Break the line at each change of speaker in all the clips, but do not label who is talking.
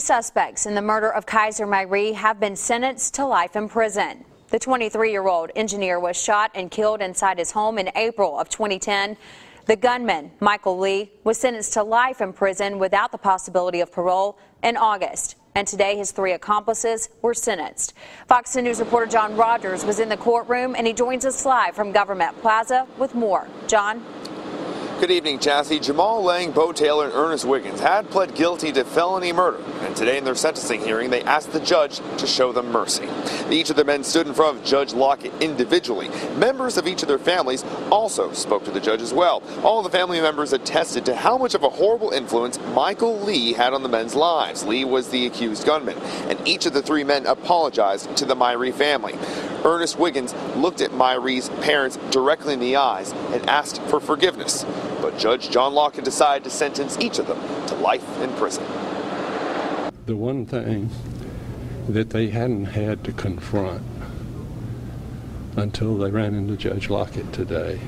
Suspects in the murder of Kaiser Myrie have been sentenced to life in prison. The 23-year-old engineer was shot and killed inside his home in April of 2010. The gunman, Michael Lee, was sentenced to life in prison without the possibility of parole in August. And today his 3 accomplices were sentenced. Fox News reporter John Rogers was in the courtroom, and he joins us live from Government Plaza with more. John?
Good evening, Chassie. Jamal Lang, Bo Taylor, and Ernest Wiggins had pled guilty to felony murder, and today in their sentencing hearing, they asked the judge to show them mercy. Each of the men stood in front of Judge Lockett individually. Members of each of their families also spoke to the judge as well. All the family members attested to how much of a horrible influence Michael Lee had on the men's lives. Lee was the accused gunman, and each of the 3 men apologized to the Myrie family. Ernest Wiggins looked at Myrie's parents directly in the eyes and asked for forgiveness. But Judge John Lockett decided to sentence each of them to life in prison.
The one thing that they hadn't had to confront until they ran into Judge Lockett today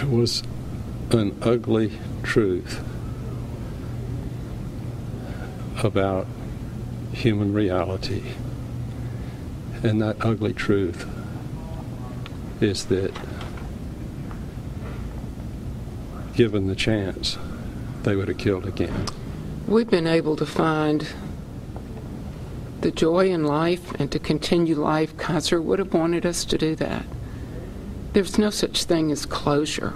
was an ugly truth about human reality. And that ugly truth is that, given the chance, they would have killed again.
We've been able to find the joy in life and to continue life. Kaiser would have wanted us to do that. There's no such thing as closure.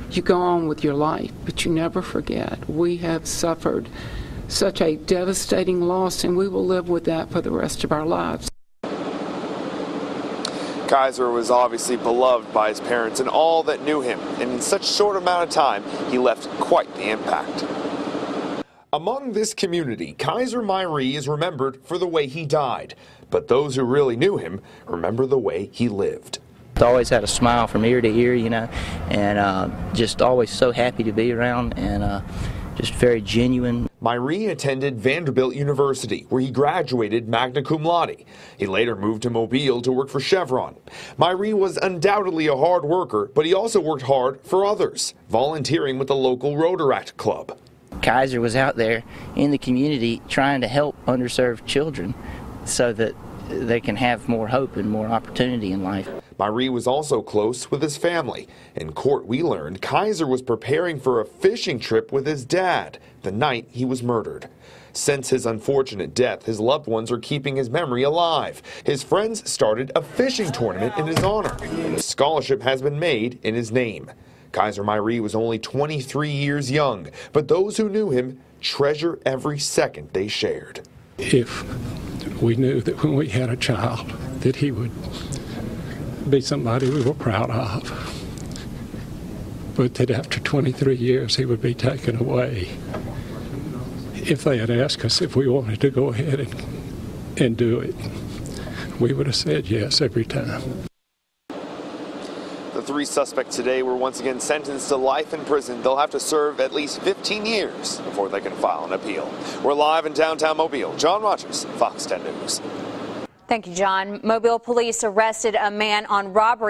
You go on with your life, but you never forget. We have suffered such a devastating loss, and we will live with that for the rest of our lives.
Kaiser was obviously beloved by his parents and all that knew him, and in such a short amount of time, he left quite the impact. Among this community, Kaiser Myrie is remembered for the way he died, but those who really knew him remember the way he lived.
Always had a smile from ear to ear, you know, and just always so happy to be around, and just very genuine.
Myrie attended Vanderbilt University, where he graduated magna cum laude. He later moved to Mobile to work for Chevron. Myrie was undoubtedly a hard worker, but he also worked hard for others, volunteering with the local Rotaract Club.
Kaiser was out there in the community trying to help underserved children so that they can have more hope and more opportunity in life.
Myrie was also close with his family. In court, we learned Kaiser was preparing for a fishing trip with his dad the night he was murdered. Since his unfortunate death, his loved ones are keeping his memory alive. His friends started a fishing tournament in his honor, and a scholarship has been made in his name. Kaiser Myrie was only 23 years young, but those who knew him treasure every second they shared.
If we knew that when we had a child that he would be somebody we were proud of, but that after 23 years he would be taken away, if they had asked us if we wanted to go ahead and do it, we would have said yes every time.
The 3 suspects today were once again sentenced to life in prison. They'll have to serve at least 15 years before they can file an appeal. We're live in downtown Mobile. John Rogers, Fox 10 News.
Thank you, John. Mobile police arrested a man on robbery.